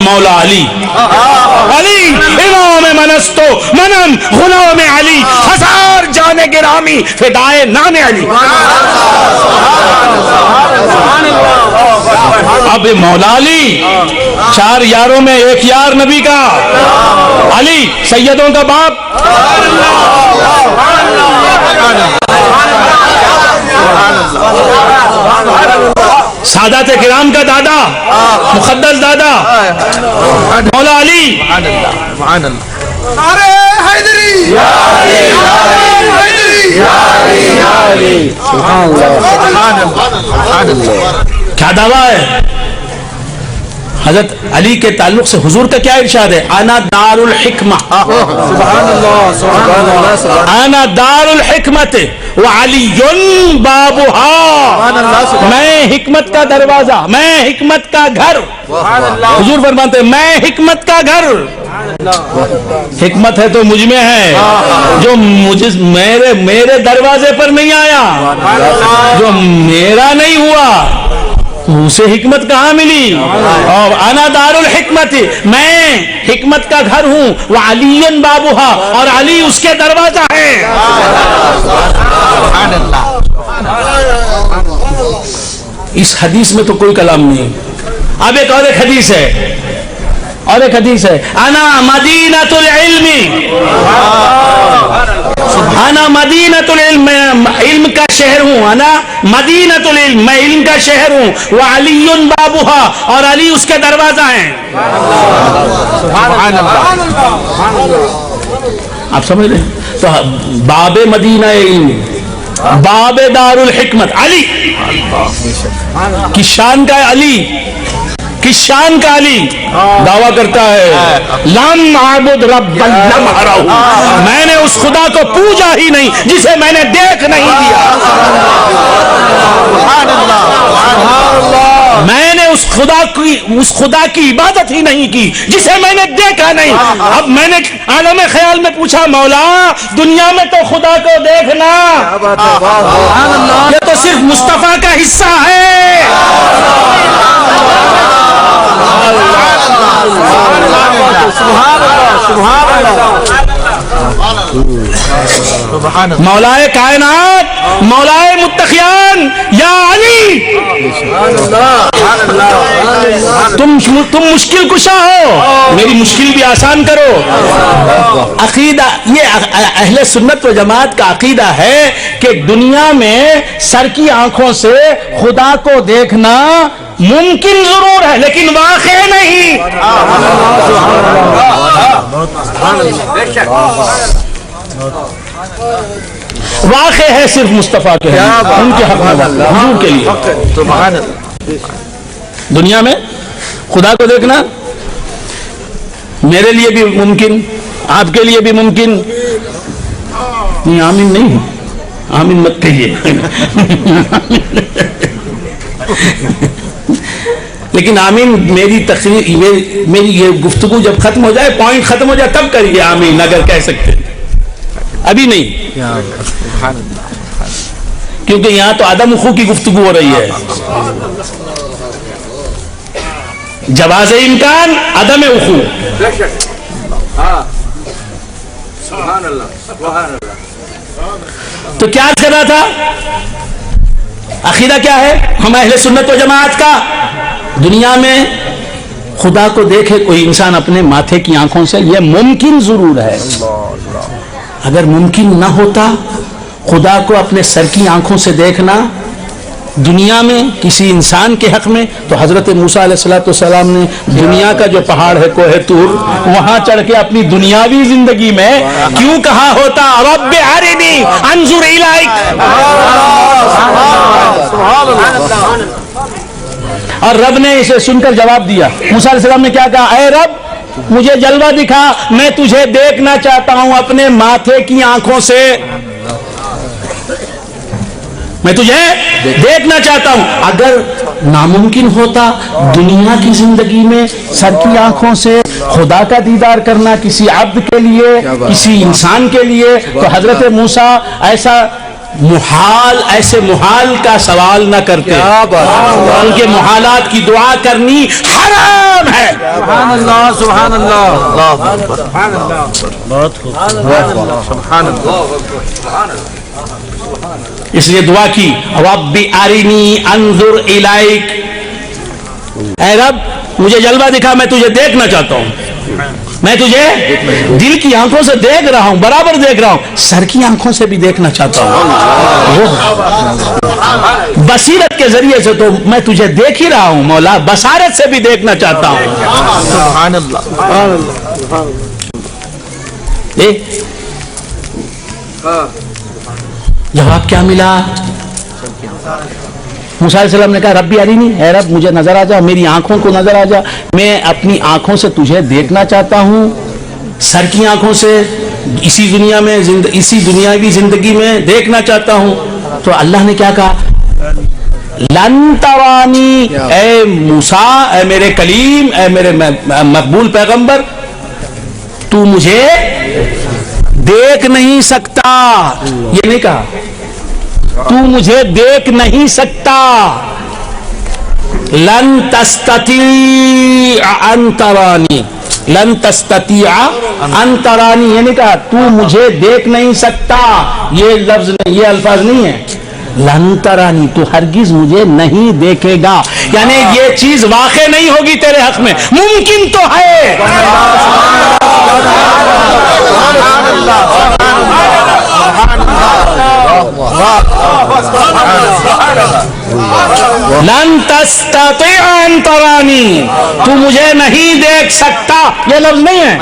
مولا علی، علی امام منستو منم غلام علی، ہزار جان گرامی فدائے نام علی۔ اب مولا علی چار یاروں میں ایک یار نبی کا، علی سیدوں کا باپ، سادات کرام کا دادا، مقدس دادا مولا علی۔ ارے حیدری کیا دعویٰ ہے حضرت علی کے تعلق سے؟ حضور کا کیا ارشاد ہے؟ انا دار الحکمہ، انا دار الحکمت وعلی بابها، میں حکمت کا دروازہ، میں حکمت کا گھر۔ حضور فرماتے ہیں میں حکمت کا گھر۔ حکمت ہے تو مجھ میں ہے، جو مجھے میرے دروازے پر نہیں آیا، جو میرا نہیں ہوا، اسے حکمت کہاں ملی؟ اور انا دار الحکمت، میں حکمت کا گھر ہوں، وعلی بابها، اور علی اس کے دروازہ ہے۔ اس حدیث میں تو کوئی کلام نہیں۔ اب ایک اور ایک حدیث ہے، اور ایک حدیث ہے، انا مدینۃ العلم، انا مدینۃ العلم، میں علم کا شہر ہوں، انا مدینۃ العلم، میں علم کا شہر ہوں، وعلی بابها، اور علی اس کے دروازہ ہیں۔ آپ سمجھ رہے ہیں؟ تو باب مدینہ علم، باب دار الحکمت علی، کس شان کا ہے علی؟ کس شان کا علی؟ دعویٰ کرتا ہے لم اعبد ربا لم ارہ، میں نے اس خدا کو پوجا ہی نہیں جسے میں نے دیکھ نہیں دیا، میں نے اس خدا کی عبادت ہی نہیں کی جسے میں نے دیکھا نہیں۔ اب میں نے عالم خیال میں پوچھا مولا دنیا میں تو خدا کو دیکھنا، یہ تو صرف مصطفیٰ کا حصہ ہے۔ مولائے کائنات، مولائے متقیان، یا علی تم مشکل کشا ہو، میری مشکل بھی آسان کرو۔ عقیدہ یہ اہل سنت و جماعت کا عقیدہ ہے کہ دنیا میں سر کی آنکھوں سے خدا کو دیکھنا ممکن ضرور ہے لیکن واقع نہیں۔ واقع ہے صرف مصطفیٰ کے ان کے حق میں، حضور کے لیے۔ دنیا میں خدا کو دیکھنا میرے لیے بھی ممکن، آپ کے لیے بھی ممکن نہیں۔ آمین نہیں، آمین مت کہیے لیکن آمین میری تقریر، میری یہ گفتگو جب ختم ہو جائے، پوائنٹ ختم ہو جائے تب کریے آمین، اگر کہہ سکتے، ابھی نہیں، کیونکہ یہاں تو عدم وقوع کی گفتگو ہو رہی ہے۔ جواز امکان، عدم وقوع۔ تو کیا کر رہا تھا؟ عقیدہ کیا ہے ہم اہل سنت و جماعت کا؟ دنیا میں خدا کو دیکھے کوئی انسان اپنے ماتھے کی آنکھوں سے، یہ ممکن ضرور ہے۔ اگر ممکن نہ ہوتا خدا کو اپنے سر کی آنکھوں سے دیکھنا دنیا میں کسی انسان کے حق میں، تو حضرت موسیٰ علیہ السلام نے دنیا کا جو پہاڑ ہے کوہ طور، وہاں چڑھ کے اپنی دنیاوی زندگی میں کیوں کہا ہوتا رب ارنی انظر الیک، اور رب نے اسے سن کر جواب دیا۔ موسیٰ علیہ السلام نے کیا کہا؟ اے رب مجھے جلوہ دکھا، میں تجھے دیکھنا چاہتا ہوں اپنے ماتھے کی آنکھوں سے، میں تجھے دیکھنا چاہتا ہوں۔ اگر ناممکن ہوتا دنیا کی زندگی میں سر کی آنکھوں سے خدا کا دیدار کرنا کسی عبد کے لیے، کسی انسان کے لیے، تو حضرت موسیٰ ایسا محال ایسے محال کا سوال نہ کرتے، ان کے محالات کی دعا کرنی حرام ہے۔ سبحان اللہ سبحان اللہ سبحان اللہ بہت خوب سبحان اللہ۔ اس لیے دعا کی رب ارنی انظر الیک، اے رب مجھے جلوہ دکھا، میں تجھے دیکھنا چاہتا ہوں، میں تجھے دل کی آنکھوں سے دیکھ رہا ہوں، برابر دیکھ رہا ہوں، سر کی آنکھوں سے بھی دیکھنا چاہتا ہوں، بصیرت کے ذریعے سے تو میں تجھے دیکھ ہی رہا ہوں مولا، بصارت سے بھی دیکھنا چاہتا ہوں۔ سبحان اللہ۔ جواب کیا ملا؟ موسیٰ علیہ السلام نے کہا ربی ارینی، اے رب مجھے نظر آ جا، میری آنکھوں کو نظر آ جا، میں اپنی آنکھوں سے تجھے دیکھنا چاہتا ہوں، سر کی آنکھوں سے اسی دنیا میں اسی دنیاوی زندگی میں دیکھنا چاہتا ہوں۔ تو اللہ نے کیا کہا؟ لن ترانی، اے موسیٰ، اے میرے کلیم، اے میرے مقبول پیغمبر، تو مجھے دیکھ نہیں سکتا، یہ نہیں کہا تو مجھے دیکھ نہیں سکتا، لن تستطیع ان ترانی، لن تستطیع ان ترانی، یہ نہیں کہا تو مجھے دیکھ نہیں سکتا، یہ لفظ نہیں، یہ الفاظ نہیں ہے، لن ترانی تو ہرگز مجھے نہیں دیکھے گا، یعنی یہ چیز واقع نہیں ہوگی تیرے حق میں، ممکن تو ہے۔ لن تستطيع ان ترانی، تو مجھے نہیں دیکھ سکتا، یہ لفظ نہیں ہے،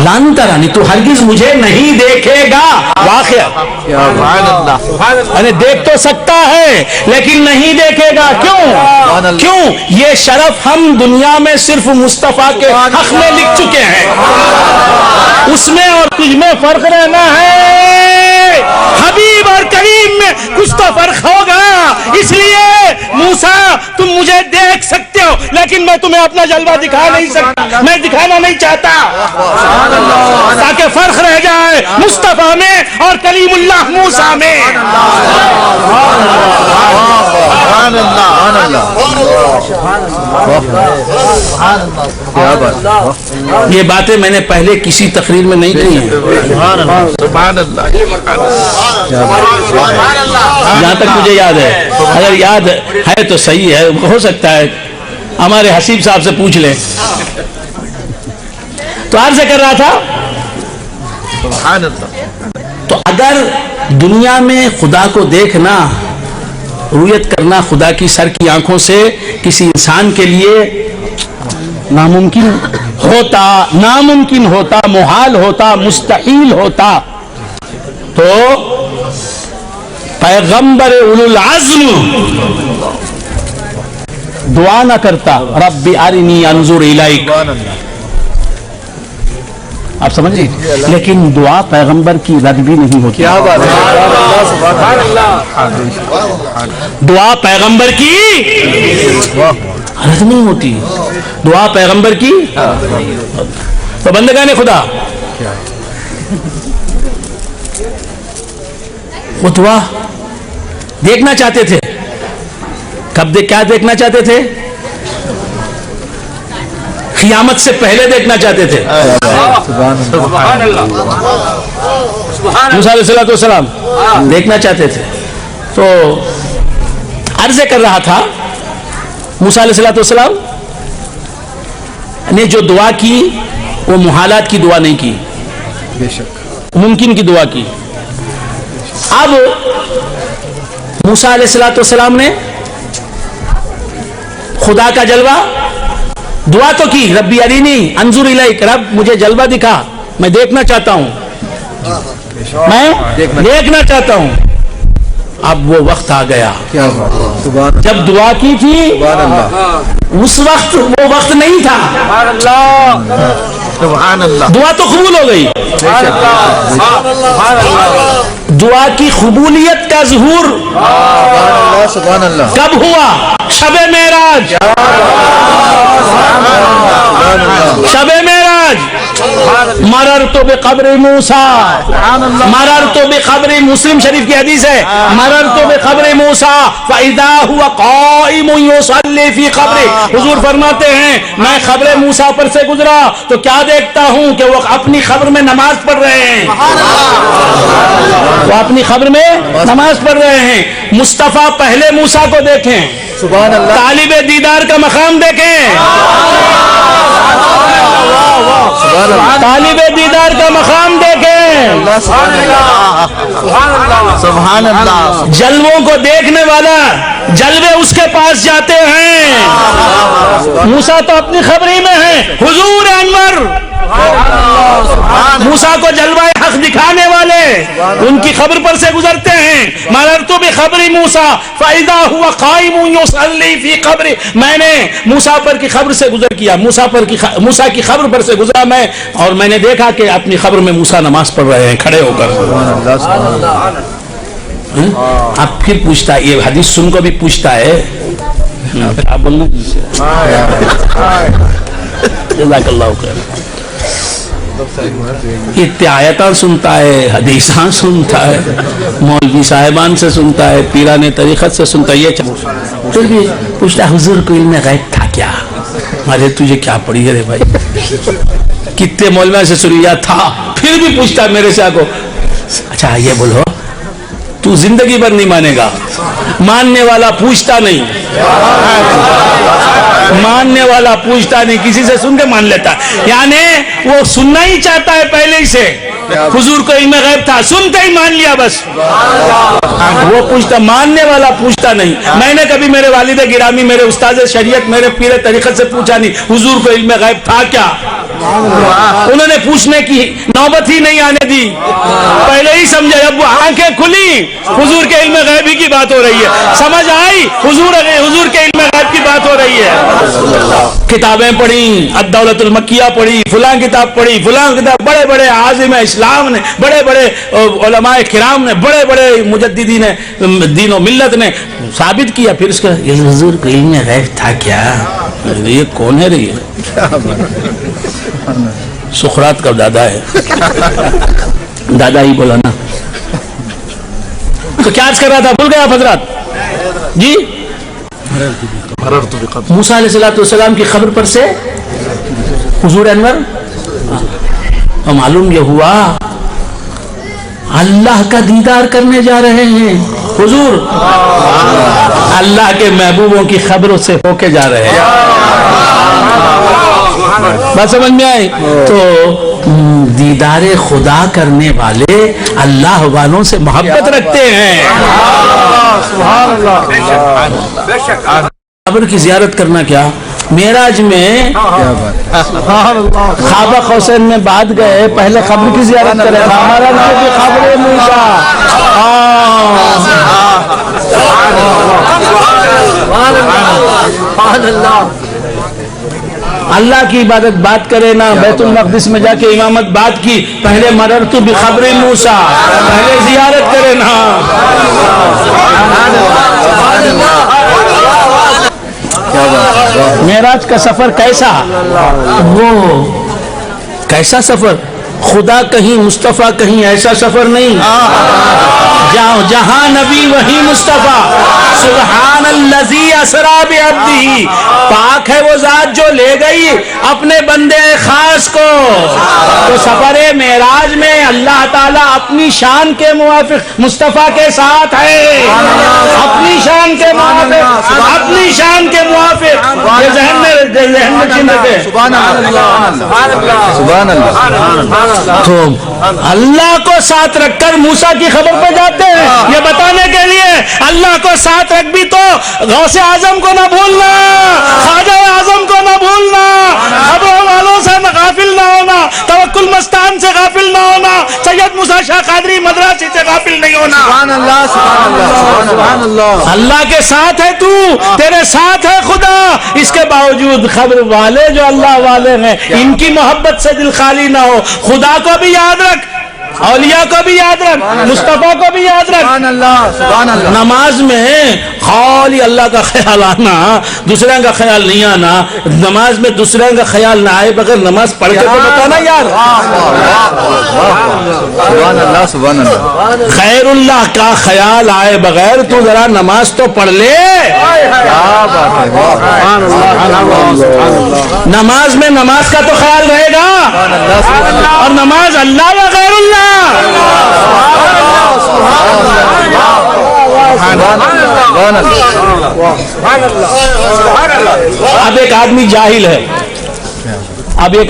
لن ترانی تو ہرگز مجھے نہیں دیکھے گا، واقعہ یعنی دیکھ تو سکتا ہے لیکن نہیں دیکھے گا، کیوں؟ یہ شرف ہم دنیا میں صرف مصطفیٰ کے حق میں لکھ چکے ہیں، اس میں اور تجھ میں فرق رہنا ہے، حبیب اور کریم میں کچھ تو فرق ہوگا، اس لیے موسیٰ تم مجھے دیکھ سکتے ہو لیکن میں تمہیں اپنا جلوہ دکھا نہیں سکتا، میں دکھانا نہیں چاہتا، تاکہ فرق رہ جائے مصطفیٰ میں اور کلیم اللہ موسیٰ میں۔ یہ باتیں میں نے پہلے کسی تقریر میں نہیں کی ہیں، جہاں تک مجھے یاد ہے، اگر یاد ہے تو صحیح ہے، ہو سکتا ہے ہمارے حسیب صاحب سے پوچھ لیں۔ تو عرض کر رہا تھا، تو اگر دنیا میں خدا کو دیکھنا، رؤیت کرنا خدا کی سر کی آنکھوں سے کسی انسان کے لیے ناممکن ہوتا، محال ہوتا، مستحیل ہوتا، تو پیغمبر اولو العزم دعا نہ کرتا رب ارنی انظر الیک، آپ سمجھ گئے؟ لیکن دعا پیغمبر کی رد بھی نہیں ہوتی، دعا پیغمبر کی رد نہیں ہوتی، دعا پیغمبر کی۔ تو بندگان خدا وہ دعا دیکھنا چاہتے تھے، کب کیا دیکھنا چاہتے تھے؟ قیامت سے پہلے دیکھنا چاہتے تھے۔ موسیٰ علیہ السلام دیکھنا چاہتے تھے، تو عرض کر رہا تھا موسیٰ علیہ السلام نے جو دعا کی وہ محالات کی دعا نہیں کی، بے شک ممکن کی دعا کی۔ اب موسیٰ علیہ السلام نے خدا کا جلوہ دعا تو کی، ربی ارینی انظر الیک، رب مجھے جلوہ دکھا، میں دیکھنا چاہتا ہوں، میں دیکھنا چاہتا ہوں۔ اب وہ وقت آ گیا جب دعا کی تھی، اس وقت وہ وقت نہیں تھا، دعا تو قبول ہو گئی، دعا کی قبولیت کا ظہور کب ہوا؟ شب معراج، شب معراج، مررت مررت بقبر موسیٰ مررت بقبر مسلم شریف کی حدیث ہے مررت بقبر موسیٰ فَإِذَا هُوَ قَائِمٌ يُصَلِّي فِي قَبْرِهِ حضور فرماتے ہیں میں قبر موسیٰ پر سے گزرا تو کیا دیکھتا ہوں کہ وہ اپنی قبر میں نماز پڑھ رہے ہیں وہ اپنی قبر میں نماز پڑھ رہے ہیں مصطفیٰ پہلے موسیٰ کو دیکھیں سبحان اللہ طالب دیدار کا مقام دیکھیں طالب دیدار کا مقام دیکھیں سبحان اللہ جلووں کو دیکھنے والا جلوے اس کے پاس جاتے ہیں موسیٰ تو اپنی خبری میں ہے حضور انور موسیٰ کو جلوہ حق دکھانے والے ان کی خبر پر سے گزرتے ہیں مررت بقبر موسیٰ فَإِذَا هُوَ قَائِمٌ يُصَلِّي فِي قَبْرِهِ میں نے موسیٰ پر کی خبر سے گزر کیا موسیٰ کی خبر پر سے گزرا میں اور میں نے دیکھا کہ اپنی خبر میں موسیٰ نماز پڑھ رہے ہیں کھڑے ہو کر اب پھر پوچھتا ہے یہ حدیث سن کو بھی پوچھتا ہے کیا بولنا جزاک اللہ خیر اتنے آیتاں سنتا ہے حدیثاں سنتا ہے مولوی صاحبان سے سنتا ہے پیران طریقت سے سنتا ہے یہ پھر بھی پوچھتا ہے حضور کو علم غیب تھا کیا مارے تجھے کیا پڑی ہے رے بھائی کتنے مولویوں سے سنیا تھا پھر بھی پوچھتا ہے میرے سے کو اچھا یہ بولو تو زندگی بھر نہیں مانے گا ماننے والا پوچھتا نہیں ماننے والا پوچھتا نہیں کسی سے سن کے مان لیتا یعنی وہ سننا ہی چاہتا ہے پہلے ہی سے حضور کو علم غیب تھا سنتے ہی مان لیا بس وہ پوچھتا ماننے والا پوچھتا نہیں میں نے کبھی میرے والد گرامی میرے استاد شریعت میرے پیر طریقت سے پوچھا نہیں حضور کو علم غیب تھا کیا انہوں نے پوچھنے کی نوبت ہی نہیں آنے دی پہلے ہی سمجھا جب وہ آنکھیں کھلی حضور کے علم غیبی کی بات ہو رہی ہے سمجھ آئی حضور کے علم غیب کی بات ہو رہی ہے کتابیں پڑھی الدولۃ المکیہ پڑھی فلاں کتاب پڑھی فلاں کتاب بڑے بڑے عازم اسلام نے بڑے بڑے علماء کرام نے بڑے بڑے مجددین دین و ملت نے ثابت کیا پھر اس کا حضور کو علم غیب تھا کیا یہ کون ہے رہی ہے سقراط کا دادا ہے دادا ہی بولا نا تو کیا عرض کر رہا تھا بھول گیا حضرات جی موسیٰ علیہ السلام کی خبر پر سے حضور انور اور معلوم یہ ہوا اللہ کا دیدار کرنے جا رہے ہیں حضور اللہ کے محبوبوں کی خبروں سے ہو کے جا رہے ہیں بات سمجھ میں آئی تو دیدار خدا کرنے والے اللہ والوں سے محبت رکھتے ہیں قبر کی زیارت کرنا کیا معراج میں خوابہ قوسین میں بعد گئے پہلے قبر کی زیارت کرے ہمارا نام بھی قبر موسیٰ اللہ کی عبادت بات کرے نا بیت المقدس میں جا کے امامت بات کی پہلے مررت بقبر موسیٰ پہلے زیارت کرے نا معراج کا سفر کیسا وہ کیسا سفر خدا کہیں مصطفیٰ کہیں ایسا سفر نہیں جہاں نبی وہی مصطفیٰ سبحان الذی اسریٰ بعبدہ پاک ہے وہ ذات جو لے گئی اپنے بندے خاص کو تو سفر معراج میں اللہ تعالیٰ اپنی شان کے موافق مصطفیٰ کے ساتھ ہے اپنی شان کے موافق اپنی شان کے موافق یہ ذہن میں چن رکھے سبحان اللہ تو اللہ کو ساتھ رکھ کر موسیٰ کی خبر پہ جاتے ہیں یہ بتانے کے لیے اللہ کو ساتھ رکھ بھی تو غوث اعظم کو نہ بھولنا خواجہ اعظم کو نہ بھولنا خبروں والوں سے غافل نہ ہونا توکل مستان سے غافل نہ ہونا سید موسیٰ شاہ قادری مدراسی سے غافل نہیں ہونا سبحان اللہ سبحان اللہ اللہ کے ساتھ ہے تو تیرے ساتھ ہے خدا اس کے باوجود خبر والے جو اللہ والے ہیں ان کی محبت سے دل خالی نہ ہو خدا کو بھی یاد رکھ اولیاء کو بھی یاد رکھ، مصطفیٰ کو بھی یاد رکھ۔ سبحان اللہ سبحان اللہ۔ نماز میں خالی اللہ کا خیال آنا، دوسرے کا خیال نہیں آنا، نماز میں دوسرے کا خیال نہ آئے بغیر نماز پڑھ کے تو بتانا یار۔ سبحان اللہ سبحان اللہ۔ خیر اللہ کا خیال آئے بغیر تو ذرا نماز تو پڑھ لے۔ نماز میں نماز کا تو خیال رہے گا، اور نماز اللہ یا غیر اللہ؟ اب ایک آدمی جاہل ہے، اب ایک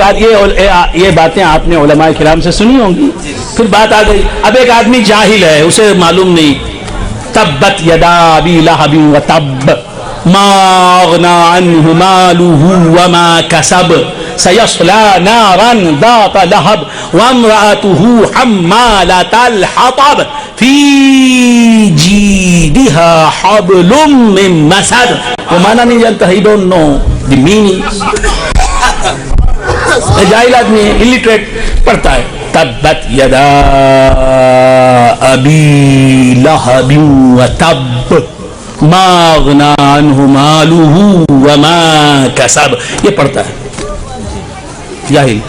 یہ باتیں آپ نے علماء کرام سے سنی ہوں گی، پھر بات آ گئی، اب ایک آدمی جاہل ہے، اسے معلوم نہیں، تبت یدا ابی لہب وتب ما اغنى عنه ماله وما كسب سيصلى نارا ذات لهب وامرأته حمالة الحطب في جيدها حبل من مسد۔ وہ معنی نہیں جانتا، he don't know the meaning۔ جاہل آدمی illiterate پڑھتا ہے، تبت یدا ابی لہب وتب ما اغنى عنه ماله وما كسب، یہ پڑھتا ہے جاہل۔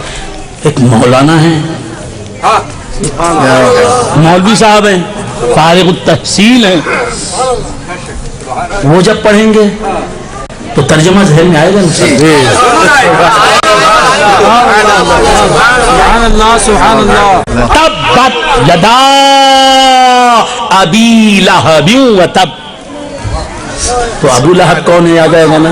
ایک مولانا ہے، مولوی صاحب ہیں، فارغ التحصیل ہیں، وہ جب پڑھیں گے تو ترجمہ ذہن میں آئے گا۔ سبحان اللہ سبحان اللہ۔ تبت یدا ابی لہب وتب، تو ابو لہب کون ہے یاد آئے گا نا۔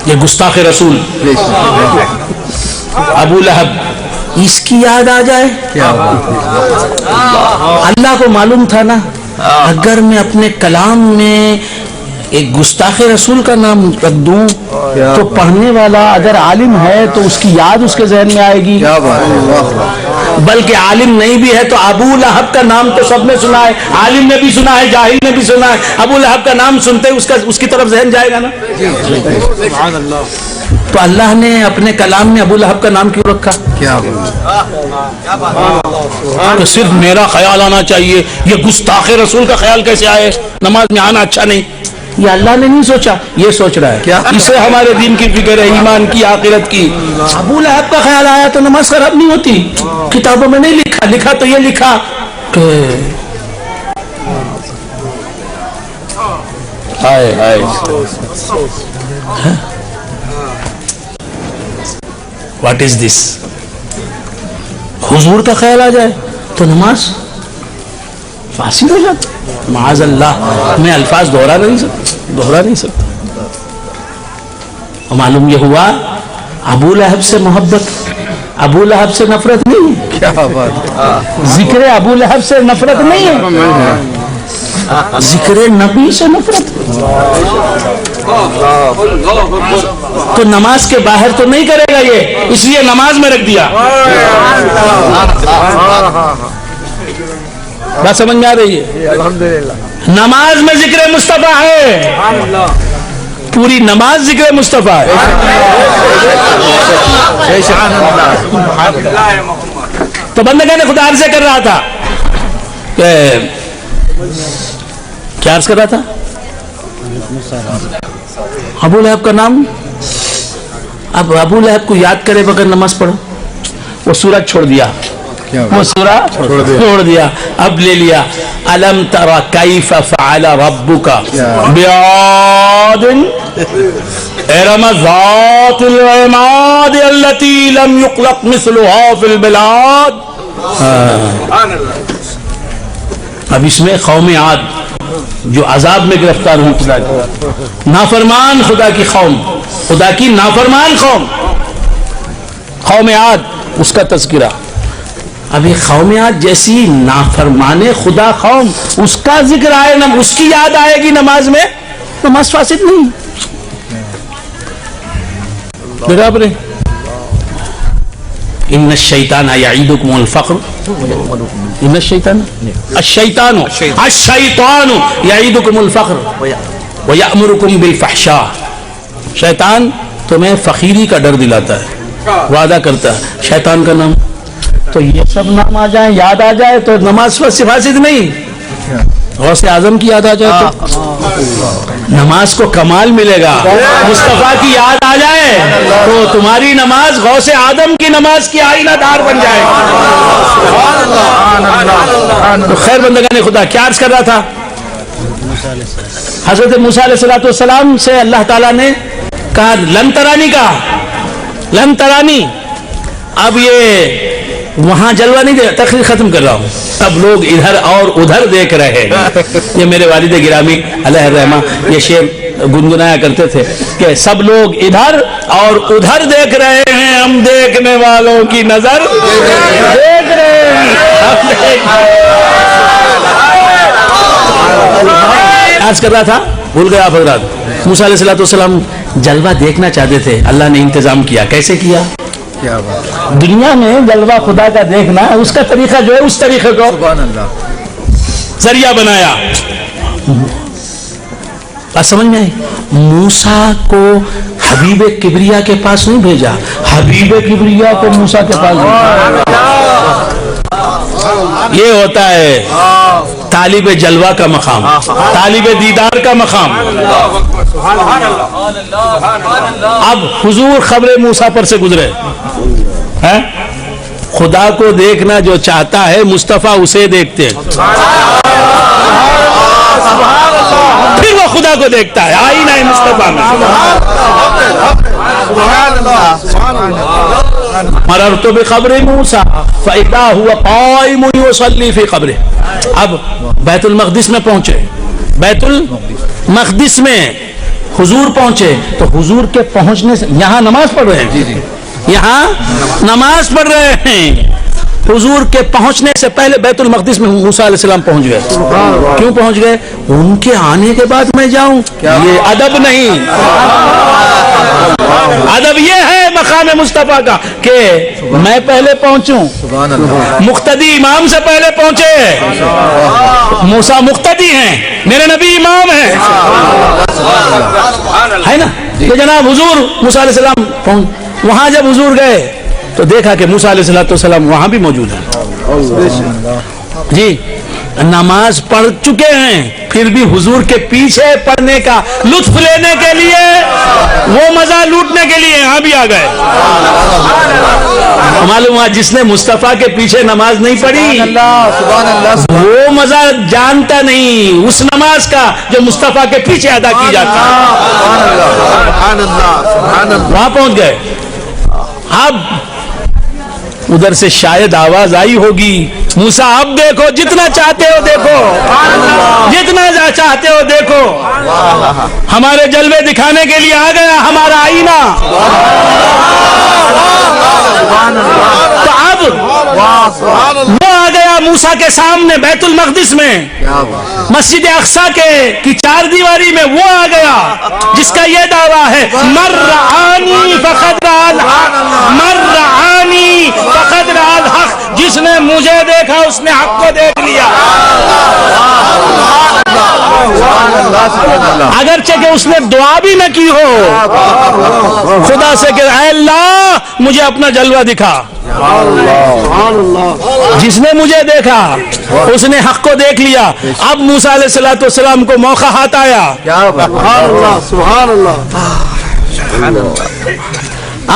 یہ گستاخ رسول ابو لہب، اس کی یاد آ جائے۔ اللہ کو معلوم تھا نا، اگر میں اپنے کلام میں ایک گستاخ رسول کا نام رکھ دوں تو پڑھنے والا اگر عالم ہے تو اس کی یاد اس کے ذہن میں آئے گی، بلکہ عالم نہیں بھی ہے تو ابو لہب کا نام تو سب نے سنا ہے، عالم نے بھی سنا ہے، جاہل نے بھی سنا ہے، ابو لہب کا نام سنتے اس کی طرف ذہن جائے گا نا۔ تو اللہ نے اپنے کلام میں ابو لہب کا نام کیوں رکھا؟ تو صرف میرا خیال آنا چاہیے، یہ گستاخ رسول کا خیال کیسے آئے؟ نماز میں آنا اچھا نہیں، یہ اللہ نے نہیں سوچا، یہ سوچ رہا ہے کیا؟ اسے ہمارے دین کی فکر ہے، ایمان کی، آخرت کی۔ ابو لہب کا خیال آیا تو نماز خراب نہیں ہوتی، کتابوں میں نہیں لکھا، لکھا تو یہ لکھا کہ واٹ از دس؟ حضور کا خیال آ جائے تو نماز فاسد ہو جاتا۔ معاذ اللہ، میں الفاظ دہرا نہیں سکتا۔ معلوم یہ ہوا ابو لہب سے محبت، ابو لہب سے نفرت نہیں ہے۔ کیا بات، ذکر ابو لہب سے نفرت نہیں ہے، ذکر نبی سے نفرت۔ تو نماز کے باہر تو نہیں کرے گا یہ، اس لیے نماز میں رکھ دیا۔ بات سمجھ میں آ رہی ہے؟ الحمدللہ۔ نماز میں ذکر مصطفیٰ ہے، پوری نماز ذکر مصطفیٰ ہے۔ تو بندگان خدا عرض کر رہا تھا کہ کیا عرض کر رہا تھا؟ ابو لہب کا نام، اب ابو لہب کو یاد کرے بغیر نماز پڑھو، وہ سورج چھوڑ دیا، وہ سورہ چھوڑ دیا، اب لے لیا الم تر کیف فعل ربک بعاد ارم ذات العماد التي لم يخلق مثلها في البلاد۔ اب اس میں قوم عاد جو عذاب میں گرفتار ہوئی، خدا کی نافرمان، خدا کی قوم، خدا کی نافرمان قوم، قوم عاد، اس کا تذکرہ۔ ابھی قوم عاد جیسی نافرمان خدا قوم، اس کا ذکر آئے، اس کی یاد آئے گی نماز میں، نماز فاسد نہیں۔ برابر ہے۔ ان الشیطان یعیدکم الفقر، ان الشیطان یعیدکم الفقر ویأمرکم بالفحشاء، شیطان تمہیں فقیری کا ڈر دلاتا ہے، وعدہ کرتا ہے، شیطان کا نام، تو یہ سب نام آ جائیں، یاد آ جائے تو نماز پر حفاظت نہیں، غوث اعظم کی یاد آ جائے تو نماز کو کمال ملے گا، مصطفیٰ کی یاد آ جائے تو تمہاری نماز غوث اعظم کی نماز کی آئینہ دار بن جائے گی۔ تو خیر بندگان خدا، کیا عرض کر رہا تھا؟ حضرت موسیٰ علیہ السلام سے اللہ تعالیٰ نے کہا لن ترانی، کہا لن ترانی۔ اب یہ وہاں جلوہ نہیں دے، تقریر ختم کر رہا ہوں، اب لوگ ادھر اور ادھر دیکھ رہے ہیں۔ یہ میرے والد گرامی علیہ الرحمہ یہ شعر گنگنایا کرتے تھے کہ سب لوگ ادھر اور ادھر دیکھ رہے ہیں، ہم دیکھنے والوں کی نظر دیکھ رہے ہیں۔ عرض کر رہا تھا، بھول گیا آپ حضرات، موسیٰ علیہ السلام جلوہ دیکھنا چاہتے تھے، اللہ نے انتظام کیا۔ کیسے کیا؟ دنیا میں جلوہ خدا کا دیکھنا اس کا طریقہ جو ہے، اس طریقے کو ذریعہ بنایا۔ بات سمجھ میں آئی؟ موسیٰ کو حبیب کبریا کے پاس نہیں بھیجا، حبیب کبریا کو موسیٰ کے پاس بھیجا۔ یہ ہوتا ہے طالب جلوہ کا مقام، طالب دیدار کا مقام۔ اب حضور خبر موسیٰ پر سے گزرے، خدا کو دیکھنا جو چاہتا ہے مصطفیٰ اسے دیکھتے ہیں، پھر وہ خدا کو دیکھتا ہے آئینہ مصطفیٰ میں۔ مررت بقبر موسیٰ فإذا هو قائم يصلي في قبره۔ اب بیت المقدس میں پہنچے، بیت المقدس میں حضور پہنچے تو حضور کے پہنچنے سے یہاں نماز پڑھ رہے ہیں، یہاں نماز پڑھ رہے ہیں، حضور کے پہنچنے سے پہلے بیت المقدس میں موسیٰ علیہ السلام پہنچ گئے۔ کیوں پہنچ گئے؟ ان کے آنے کے بعد میں جاؤں، یہ ادب نہیں، ادب یہ ہے مقام مصطفیٰ کا کہ میں پہلے پہنچوں، مقتدی امام سے پہلے پہنچے۔ موسیٰ مقتدی ہیں، میرے نبی امام ہیں، ہے نا؟ کہ جناب حضور موسیٰ علیہ السلام وہاں جب حضور گئے تو دیکھا کہ موسیٰ علیہ السلام وہاں بھی موجود ہیں، جی نماز پڑھ چکے ہیں، پھر بھی حضور کے پیچھے پڑھنے کا لطف لینے کے لیے، وہ مزہ لوٹنے کے لیے یہاں بھی آ گئے۔ معلوم ہوا جس نے مصطفیٰ کے پیچھے نماز نہیں پڑھی وہ مزہ جانتا نہیں اس نماز کا جو مصطفیٰ کے پیچھے ادا کی جاتی ہے۔ وہاں پہنچ گئے۔ اب ادھر سے شاید آواز آئی ہوگی، موسیٰ اب دیکھو، جتنا چاہتے ہو دیکھو، جتنا چاہتے ہو دیکھو، ہمارے جلوے دکھانے کے لیے آ گیا ہمارا آئینہ۔ تو اب وہ آ گیا موسیٰ کے سامنے بیت المقدس میں، مسجد اقصیٰ کی چار دیواری میں وہ آ گیا جس کا یہ دعویٰ ہے من رآنی فقد رأى الحق، من رآنی فقد رأى الحق، جس نے مجھے دیکھا اس نے حق کو دیکھ لیا۔ اگرچہ کہ اس نے دعا بھی نہ کی ہو خدا سے کہ اے اللہ مجھے اپنا جلوہ دکھا، جس نے مجھے دیکھا اس نے حق کو دیکھ لیا۔ اب موسیٰ علیہ السلام کو موقع ہاتھ آیا،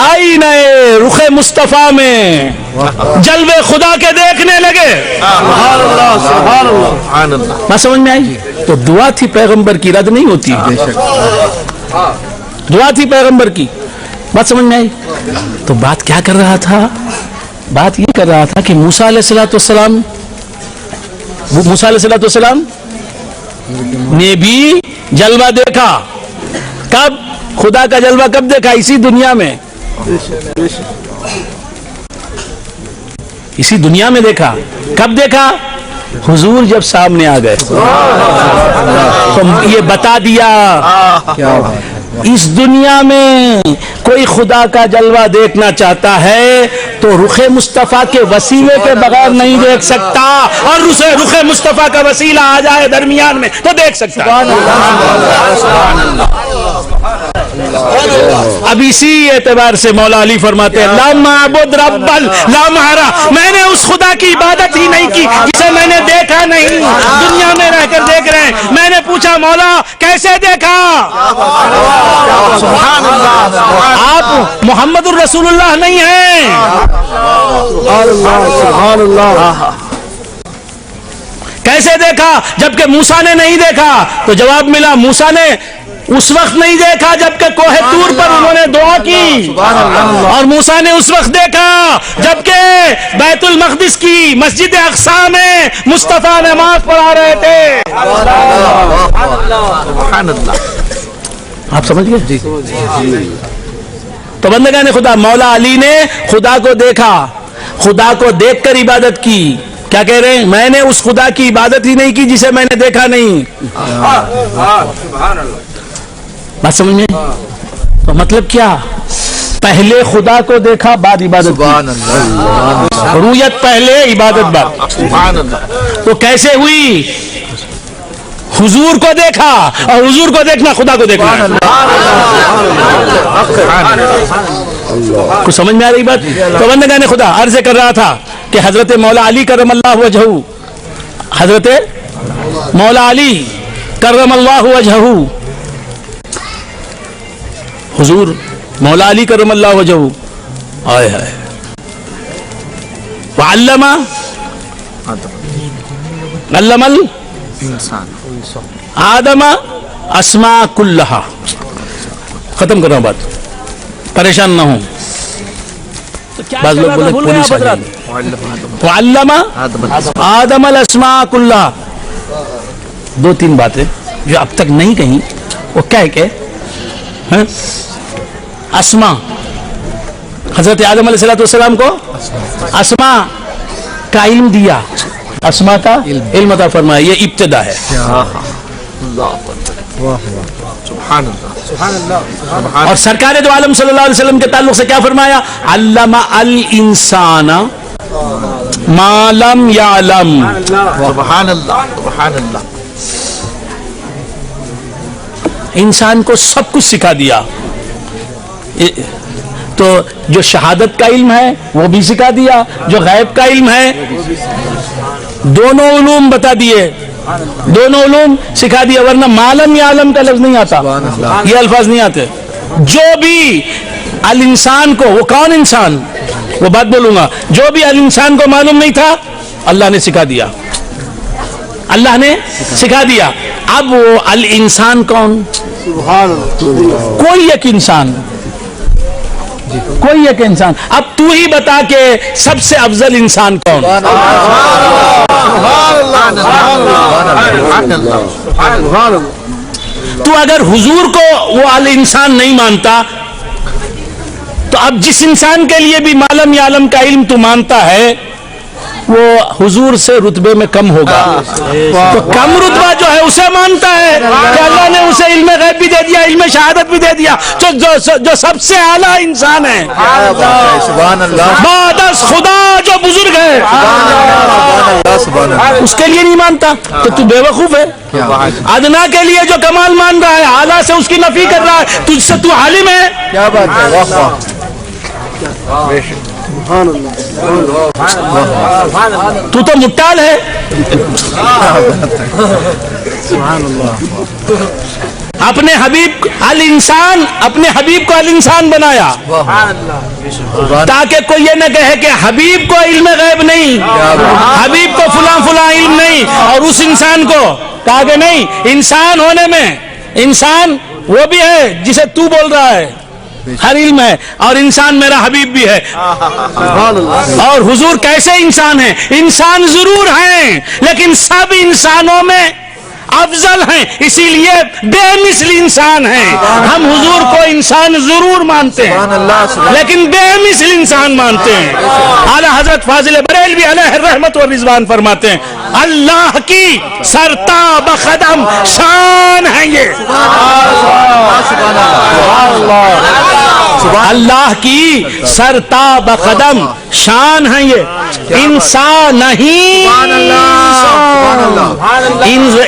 آئینہ رخ مصطفیٰ میں جلوے خدا کے دیکھنے لگے۔ بات سمجھ میں آئی؟ تو دعا تھی پیغمبر کی، رد نہیں ہوتی، دعا تھی پیغمبر کی۔ بات سمجھ میں آئی؟ تو بات کیا کر رہا تھا؟ بات یہ کر رہا تھا کہ موسیٰ علیہ السلام نے بھی جلوہ دیکھا۔ کب؟ خدا کا جلوہ کب دیکھا؟ اسی دنیا میں، اسی دنیا میں دیکھا۔ کب دیکھا؟ حضور جب سامنے آ گئے تو یہ بتا دیا اس دنیا میں کوئی خدا کا جلوہ دیکھنا چاہتا ہے تو رخ مصطفیٰ کے وسیلے کے بغیر نہیں دیکھ سکتا، اور رخ مصطفیٰ کا وسیلہ آ جائے درمیان میں تو دیکھ سکتا ہے۔ اب اسی اعتبار سے مولا علی فرماتے ہیں لا معبد رب لا مہارا، میں نے اس خدا کی عبادت ہی نہیں کی جسے میں نے دیکھا نہیں، دنیا میں رہ کر دیکھ رہے ہیں۔ میں نے پوچھا مولا کیسے دیکھا؟ آپ محمد الرسول اللہ نہیں ہیں، کیسے دیکھا؟ جبکہ موسیٰ نے نہیں دیکھا تو جواب ملا موسیٰ نے اس وقت نہیں دیکھا جبکہ کوہ طور پر انہوں نے دعا کی، اور موسیٰ نے اس وقت دیکھا جبکہ بیت المقدس کی مسجد اقصی میں مصطفیٰ نماز پڑھا رہے تھے۔ آپ سمجھ گئے؟ تو بندگان خدا، مولا علی نے خدا کو دیکھا، خدا کو دیکھ کر عبادت کی۔ کیا کہہ رہے ہیں؟ میں نے اس خدا کی عبادت ہی نہیں کی جسے میں نے دیکھا نہیں۔ بات سمجھ میں؟ تو مطلب کیا؟ پہلے خدا کو دیکھا بعد عبادت کی، رویت پہلے عبادت بعد۔ تو کیسے ہوئی؟ حضور کو دیکھا، اور حضور کو دیکھنا خدا کو دیکھنا ہے۔ کچھ سمجھ میں آ رہی بات؟ تو بندگان خدا، عرض کر رہا تھا کہ حضرت مولا علی کرم اللہ وجہہ، حضرت مولا علی کرم اللہ وجہہ، حضور مولا علی کرم اللہ وجہہ، آئے ہائے، وعلم علم آدم اسماء کلہا۔ ختم کر رہا ہوں بات، پریشان نہ ہوں۔ بعض لوگ بولے پولیس آ جائے گی۔ وعلم آدم الاسماء کلہا، دو تین باتیں جو اب تک نہیں کہیں وہ کہہ کے اسماء، حضرت آدم علیہ السلام کو اسماء کا علم دیا، اسماء کا علم عطا فرمایا، یہ ابتدا ہے۔ اور سرکار دو عالم صلی اللہ علیہ وسلم کے تعلق سے کیا فرمایا؟ علم الانسان ما لم یعلم۔ سبحان اللہ، سبحان اللہ۔ انسان کو سب کچھ سکھا دیا، تو جو شہادت کا علم ہے وہ بھی سکھا دیا، جو غیب کا علم ہے دونوں علوم بتا دیے، دونوں علوم سکھا دیا، ورنہ معلم یا عالم کا لفظ نہیں آتا، یہ الفاظ نہیں آتے۔ جو بھی الانسان کو، وہ کون انسان؟ وہ بات بولوں گا، جو بھی الانسان کو معلوم نہیں تھا اللہ نے سکھا دیا، اللہ نے سکھا دیا۔ اب وہ الانسان کون؟ کوئی ایک انسان، کوئی ایک انسان۔ اب تو ہی بتا کہ سب سے افضل انسان کون؟ تو اگر حضور کو وہ الانسان نہیں مانتا تو اب جس انسان کے لیے بھی معلم یا علم کا علم تو مانتا ہے وہ حضور سے رتبے میں کم ہوگا، تو کم رتبہ جو ہے اسے مانتا ہے کہ اللہ نے اسے علم غیب بھی دے دیا، علم شہادت بھی دے دیا، جو سب سے اعلیٰ انسان ہے بعد از خدا، جو بزرگ ہے، اس کے لیے نہیں مانتا تو تو بے وقوف ہے۔ ادنا کے لیے جو کمال مان رہا ہے اعلیٰ سے اس کی نفی کر رہا ہے، تجھ سے تو عالم ہے۔ کیا بات ہے، تو مٹال ہے۔ اپنے حبیب الانسان، اپنے حبیب کو الانسان بنایا تاکہ کوئی یہ نہ کہے کہ حبیب کو علم غیب نہیں، حبیب کو فلاں فلاں علم نہیں، اور اس انسان کو کہا کہ نہیں، انسان ہونے میں انسان وہ بھی ہے جسے تو بول رہا ہے، ہر علم ہے، اور انسان میرا حبیب بھی ہے۔ اور حضور کیسے انسان ہیں؟ انسان ضرور ہیں لیکن سب انسانوں میں افضل ہیں، اسی لیے بے مثل انسان ہیں۔ ہم حضور کو انسان ضرور مانتے ہیں لیکن بے مثل انسان مانتے ہیں۔ اعلی حضرت فاضل بریلوی علیہ الرحمت والرضوان فرماتے ہیں اللہ کی سرتاب قدم شان ہے یہ، اللہ کی سرتاب قدم شان ہے یہ، انسان نہیں،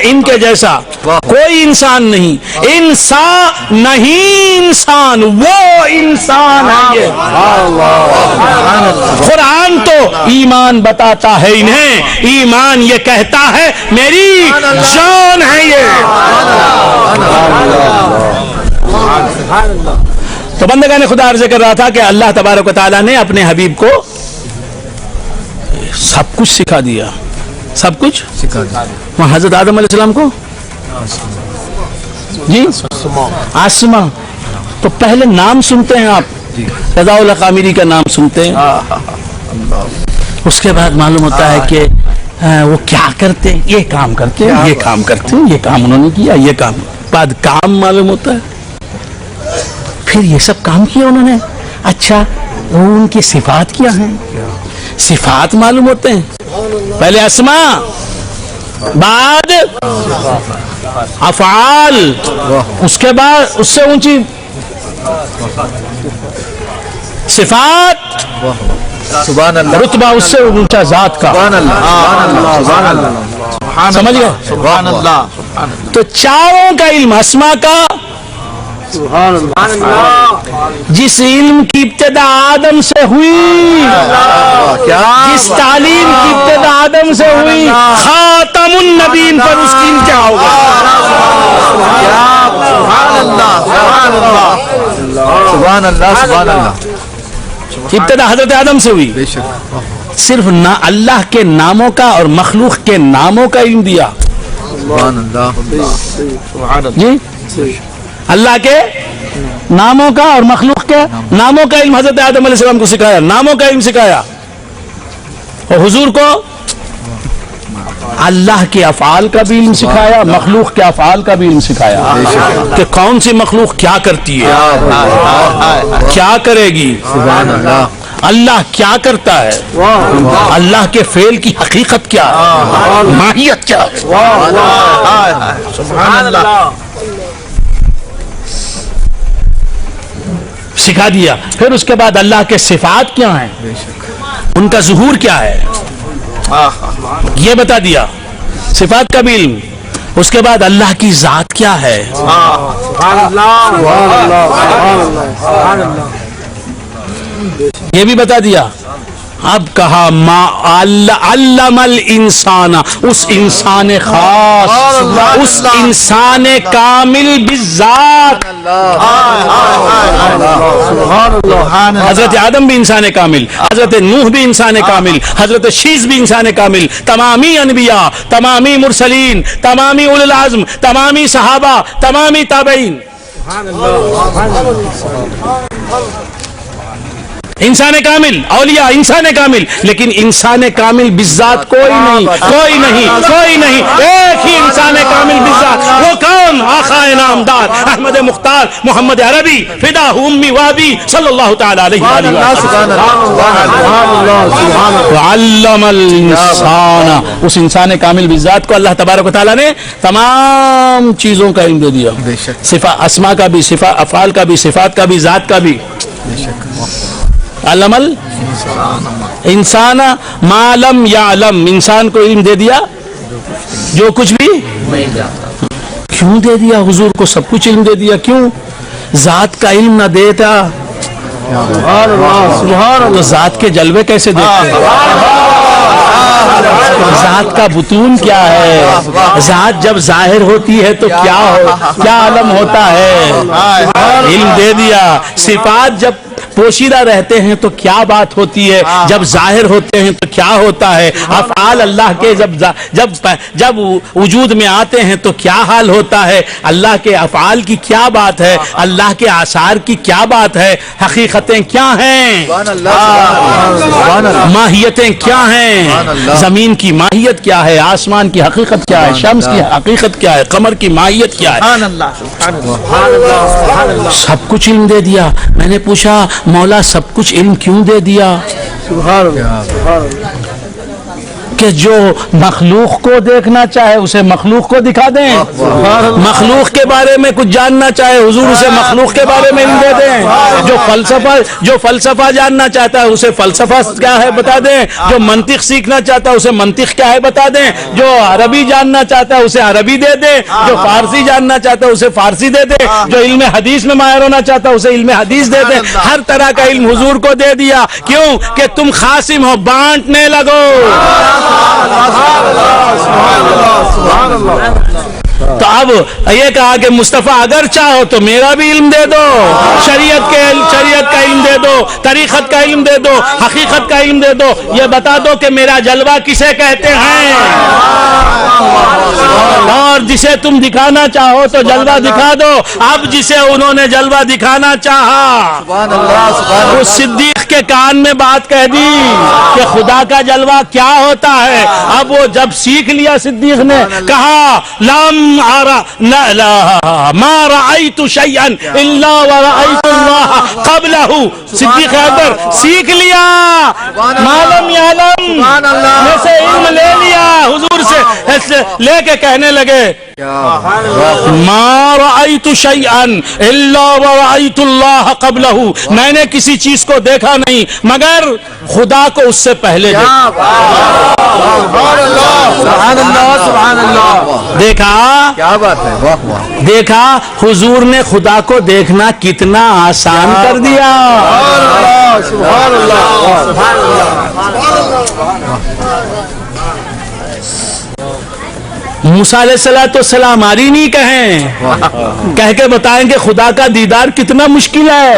ان کے جیسا کوئی انسان نہیں، انسان نہیں، انسان وہ انسان ہے یہ۔ قرآن تو ایمان بتاتا ہے انہیں، ایمان یہ کہتا ہے میری جان ہے یہ۔ تو بندگان خدا عرض کر رہا تھا کہ اللہ تبارک و تعالیٰ نے اپنے حبیب کو سب کچھ سکھا دیا، سب کچھ سکھا دیا۔ وہاں حضرت آدم علیہ السلام کو جی آسماں، تو پہلے نام سنتے ہیں آپ، رضا اللہ قامری کا نام سنتے ہیں، اس کے بعد معلوم ہوتا ہے کہ وہ کیا کرتے ہیں، یہ کام کرتے ہیں، یہ کام کرتے ہیں، یہ کام انہوں نے کیا، یہ کام، بعد کام معلوم ہوتا ہے، پھر یہ سب کام کیا انہوں نے۔ اچھا وہ ان کی صفات کیا ہیں، صفات معلوم ہوتے ہیں، پہلے اسماء بعد افعال، اس کے بعد اس سے اونچی صفات، سبحان اللہ، رتبہ اس سے اونچا ذات کا، سبحان اللہ، سبحان اللہ، سمجھ گئے؟ سبحان اللہ۔ تو چاروں کا علم، اسماء کا جس علم کی ابتدا آدم سے ہوئی، جس تعلیم کی ابتدا آدم سے ہوئی، خاتم النبیین پر اس کی انتہا ہوگا۔ سبحان اللہ، سبحان اللہ، سبحان اللہ، سبحان اللہ، ابتدا حضرت آدم سے ہوئی، بے شک، صرف اللہ کے ناموں کا اور مخلوق کے ناموں کا علم دیا۔ سبحان اللہ، جی اللہ کے ناموں کا اور مخلوق کے ناموں کا علم حضرت آدم علیہ السلام کو سکھایا، ناموں کا علم سکھایا، اور حضور کو اللہ کے افعال کا بھی علم سکھایا، مخلوق کے افعال کا بھی علم سکھایا کہ کون سی مخلوق کیا کرتی ہے، کیا کرے گی، سبحان اللہ، اللہ کیا کرتا ہے، اللہ کے فعل کی حقیقت کیا ہے، ماہیت کیا ہے۔ سبحان اللہ، سکھا دیا۔ پھر اس کے بعد اللہ کے صفات کیا ہیں، ان کا ظہور کیا ہے یہ بتا دیا، صفات کا بھی علم۔ اس کے بعد اللہ کی ذات کیا ہے، یہ بھی بتا دیا۔ اب کہا ما علم الانسان، اس انسان خاص، اس انسان کامل بالذات۔ حضرت آدم بھی انسان کامل، حضرت نوح بھی انسان کامل، حضرت شیس بھی انسان کامل، تمامی انبیاء، تمامی مرسلین، تمامی اولو العزم، تمامی صحابہ، تمامی تابعین، انسان کامل، اولیاء انسان کامل، لیکن انسان کامل بالذات کوئی نہیں، کوئی نہیں، کوئی نہیں، ایک ہی انسان کامل بالذات۔ وہ کون؟ آقا نامدار احمد مختار محمد عربی فدا امی وابی صلی اللہ تعالی علیہ وآلہ وعلم الانسان، اس انسان کامل بالذات کو اللہ تبارک و تعالی نے تمام چیزوں کا علم دے دیا، صفات اسماء کا بھی، صفات افعال کا بھی، صفات کا بھی، ذات کا بھی۔ علم الانسان ما لم یعلم، انسان کو علم دے دیا جو کچھ بھی، کیوں دے دیا حضور کو سب کچھ علم دے دیا، کیوں؟ ذات کا علم نہ دیتا تو ذات کے جلوے کیسے دیتے؟ ذات کا بطون کیا ہے، ذات جب ظاہر ہوتی ہے تو کیا علم ہوتا ہے، علم دے دیا۔ صفات جب پوشیدہ رہتے ہیں تو کیا بات ہوتی ہے، جب ظاہر ہوتے ہیں تو کیا ہوتا ہے، افعال اللہ کے جب وجود میں آتے ہیں تو کیا حال ہوتا ہے، اللہ کے افعال کی کیا بات ہے، اللہ کے آثار کی کیا بات ہے، حقیقتیں کیا ہیں، ماہیتیں کیا ہیں، زمین کی ماہیت کیا ہے، آسمان کی حقیقت کیا ہے، شمس کی حقیقت کیا ہے، قمر کی ماہیت کیا ہے، سب کچھ علم دے دیا۔ میں نے پوچھا مولا سب کچھ علم کیوں دے دیا؟ کہ جو مخلوق کو دیکھنا چاہے اسے مخلوق کو دکھا دیں، مخلوق کے بارے میں کچھ جاننا چاہے حضور اسے مخلوق کے بارے میں علم دے دیں، جو فلسفہ جاننا چاہتا ہے اسے فلسفہ کیا ہے بتا دیں، جو منطق سیکھنا چاہتا ہے اسے منطق کیا ہے بتا دیں، جو عربی جاننا چاہتا ہے اسے عربی دے دیں، جو فارسی جاننا چاہتا ہے اسے فارسی دے دیں، جو علم حدیث میں ماہر ہونا چاہتا ہے اسے علم حدیث دے دیں، ہر طرح کا علم حضور کو دے دیا. کیوں کہ تم خاصم ہو، بانٹنے لگو. تو اب یہ کہا کہ مصطفیٰ اگر چاہو تو میرا بھی علم دے دو، شریعت کا علم دے دو، طریقت کا علم دے دو، حقیقت کا علم دے دو، یہ بتا دو کہ میرا جلوہ کسے کہتے ہیں، اور جسے تم دکھانا چاہو تو جلوہ دکھا دو. اب جسے انہوں نے جلوہ دکھانا چاہا اس صدیق کے کان میں بات کہہ دی کہ خدا کا جلوہ کیا ہوتا ہے. اب وہ جب سیکھ لیا صدیق نے کہا ما رأيت شيئا الا ورأيت الله قبله. صدیق اکبر سیکھ لیا، معلوم یعلم میں سے علم لے لیا، حضور سے لے کے کہنے لگے ما رأيت شيئا الا ورأيت الله قبله. میں نے کسی چیز کو دیکھا نہیں مگر خدا کو اس سے پہلے دیکھا. کیا بات ہے، واہ واہ. دیکھا حضور نے خدا کو دیکھنا کتنا آسان کر دیا. سبحان اللہ. موسیٰ علیہ السلام آری نہیں کہیں، کہہ کے بتائیں کہ خدا کا دیدار کتنا مشکل ہے.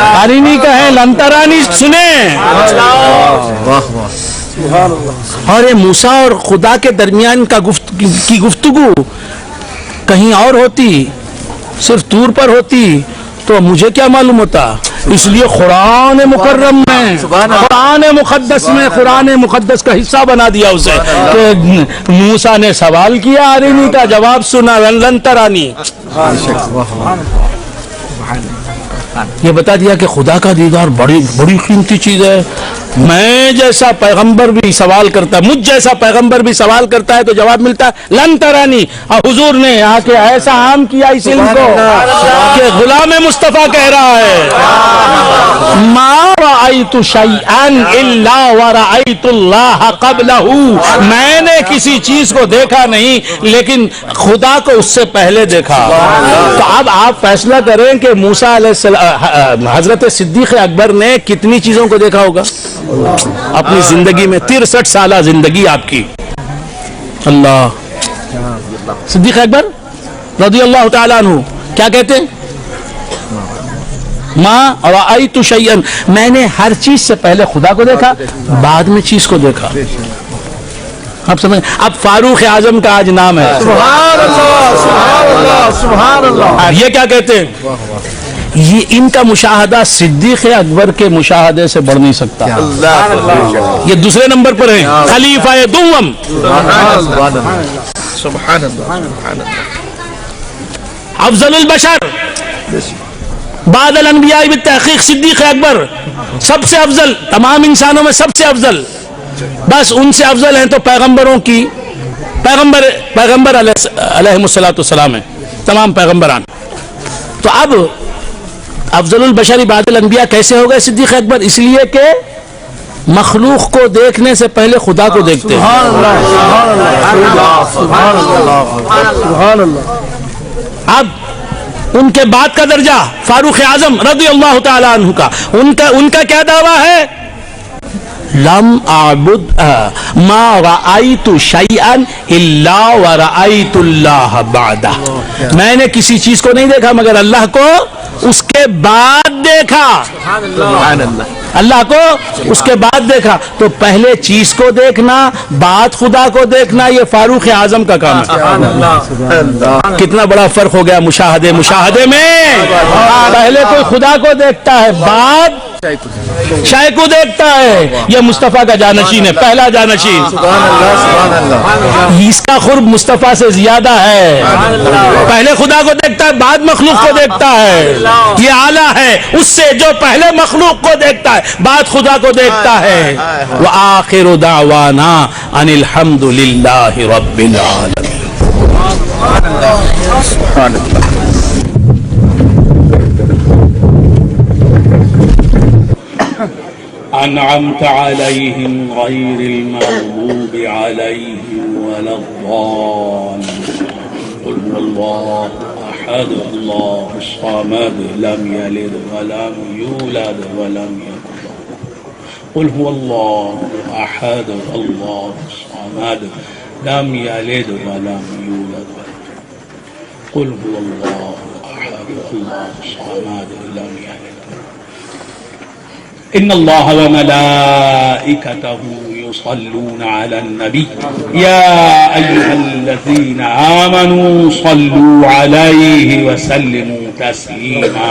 آری نہیں کہیں، لن ترانی سنیں. اور یہ موسیٰ اور خدا کے درمیان کی گفتگو کہیں اور ہوتی، صرف طور پر ہوتی تو مجھے کیا معلوم ہوتا. اس لیے قرآن مکرم میں، قرآن مقدس میں، قرآن مقدس کا حصہ بنا دیا اسے کہ موسیٰ نے سوال کیا، آرینی کا جواب سنا، لن ترانی. یہ بتا دیا کہ خدا کا دیدار بڑی قیمتی چیز ہے. میں جیسا پیغمبر بھی سوال کرتا ہے، مجھ جیسا پیغمبر بھی سوال کرتا ہے تو جواب ملتا ہے لن ترانی. اور حضور نے آ کے ایسا عام کیا اس علم کو کہ غلام مصطفیٰ کہہ رہا ہے ما رأیت شیئا الا ورأیت اللہ قبلہ. میں نے کسی چیز کو دیکھا نہیں لیکن خدا کو اس سے پہلے دیکھا. تو اب آپ فیصلہ کریں کہ موسیٰ علیہ السلام، حضرت صدیق اکبر نے کتنی چیزوں کو دیکھا ہوگا اپنی زندگی میں. 63 سالہ زندگی آپ کی. اللہ. صدیق اکبر رضی اللہ تعالیٰ عنہ کیا کہتے ہیں؟ ما رأیت شیئا، میں نے ہر چیز سے پہلے خدا کو دیکھا، بعد میں چیز کو دیکھا. آپ سمجھیں. اب فاروق اعظم کا آج نام ہے. سبحان اللہ، سبحان اللہ، سبحان اللہ. یہ کیا کہتے ہیں؟ یہ ان کا مشاہدہ صدیق اکبر کے مشاہدے سے بڑھ نہیں سکتا. یہ دوسرے نمبر پر ہیں، خلیفہ دوم. سبحان اللہ. افضل البشر بعد الانبیاء بالتحقیق صدیق اکبر، سب سے افضل، تمام انسانوں میں سب سے افضل. بس ان سے افضل ہیں تو پیغمبروں کی پیغمبر علیہ السلام ہیں، تمام پیغمبران. تو اب افضل البشر بعد الانبیاء کیسے ہو گئے صدیق اکبر؟ اس لیے کہ مخلوق کو دیکھنے سے پہلے خدا کو دیکھتے ہیں. اب ان کے بعد کا درجہ فاروق اعظم رضی اللہ تعالی عنہ کا، ان کا کیا دعویٰ ہے؟ لم اعبد ما رأیت شیئا الا ورأیت اللہ بعدہ. میں نے کسی چیز کو نہیں دیکھا مگر اللہ کو اس کے بعد دیکھا. اللہ کو اس کے بعد دیکھا. تو پہلے چیز کو دیکھنا، بعد خدا کو دیکھنا، یہ فاروق اعظم کا کام ہے. کتنا بڑا فرق ہو گیا مشاہدے میں. پہلے کوئی خدا کو دیکھتا ہے، بعد شے کو دیکھتا ہے. یہ مصطفیٰ کا جانشین ہے, پہلا جانشین. سبحان اللہ سبحان اللہ. اس کا قرب مصطفیٰ سے زیادہ ہے. پہلے خدا کو دیکھتا ہے, بعد مخلوق کو دیکھتا ہے. یہ اعلیٰ ہے اس سے جو پہلے مخلوق کو دیکھتا ہے, بعد خدا کو دیکھتا ہے. وآخر دعوانا ان الحمد للہ رب العالمین. سبحان اللہ. انعمت علیہم غیر المغضوب علیہم ولا الضالین. قل هو اللہ احد اللہ الصمد لم یلد ولم یولد ولم یکن له. قل هو اللہ احد اللہ الصمد لم یلد ولم یولد ولم یکن. قل هو اللہ احد اللہ الصمد لم یلد. ان اللہ وملائکتہ یصلون علی النبی یا ایہا الذین آمنوا صلوا علیہ وسلموا تسلیما.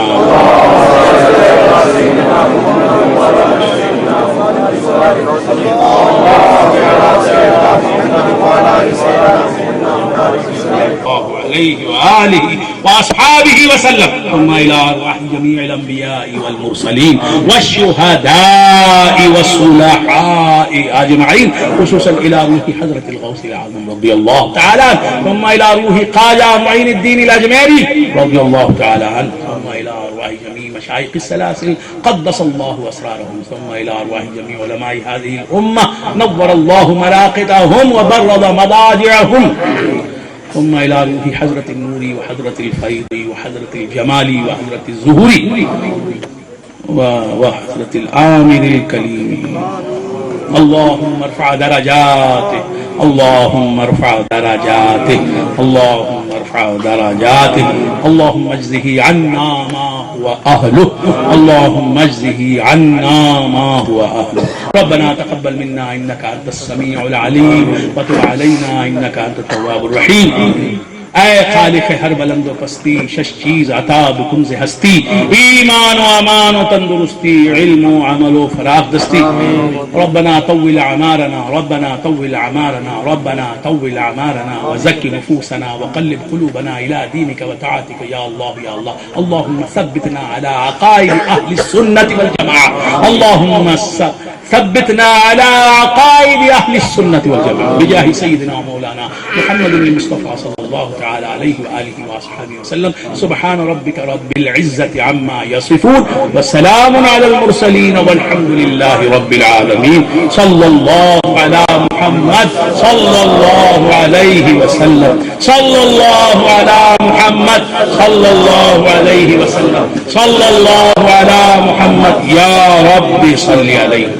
عليه وآله وأصحابه وسلم. ثم إلى أرواح جميع الأنبياء والمرسلين والشهداء والصلحاء أجمعين, خصوصا إلى روح حضرة الغوث الأعظم رضي الله تعالى عنه. ثم إلى روح خواجة معين الدين الأجميري رضي الله تعالى عنه. ثم إلى أرواح جميع مشايخ السلاسل قدس الله أسرارهم. ثم إلى أرواح جميع علماء هذه الأمة نور الله مراقدهم وبرد مضاجعهم. ثم إلى روح حضرة النور وحضرة الفيض وحضرة الجمال وحضرة الزهور وحضرة الآمر الكليم. اللهم ارفع درجاته, اللهم ارفع درجاته, اللهم ارفع درجاته. اللهم اجزه عنا ما هو أهله, اللهم اجزه عنا ما هو أهله. ربنا تقبل منا إنك أنت السميع العليم وتب علينا إنك أنت التواب الرحيم. اے خالق ہر بلند و پستی, شش چیز عطا بکن سے ہستی, ایمان و امان و تندرستی, علم و عمل و فراغ دستی. ربنا طول اعمارنا, ربنا طول اعمارنا, ربنا طول اعمارنا وزكي نفوسنا وقلب قلوبنا الى دينك وطاعتك يا الله يا الله. اللهم ثبتنا على عقائد اهل السنة والجماعة, اللهم ثبتنا على عقائد اهل السنة والجماعة بجاه سيدنا ومولانا محمد المصطفى صلى الله تعالى عليه وآله وأصحابه وسلم. سبحان ربك رب العزة عما يصفون وسلام على المرسلين والحمد لله رب العالمين. صلى الله على محمد صلى الله عليه وسلم, صلى الله على محمد صلى الله عليه وسلم, صلى الله على محمد. يا رب صل عليه.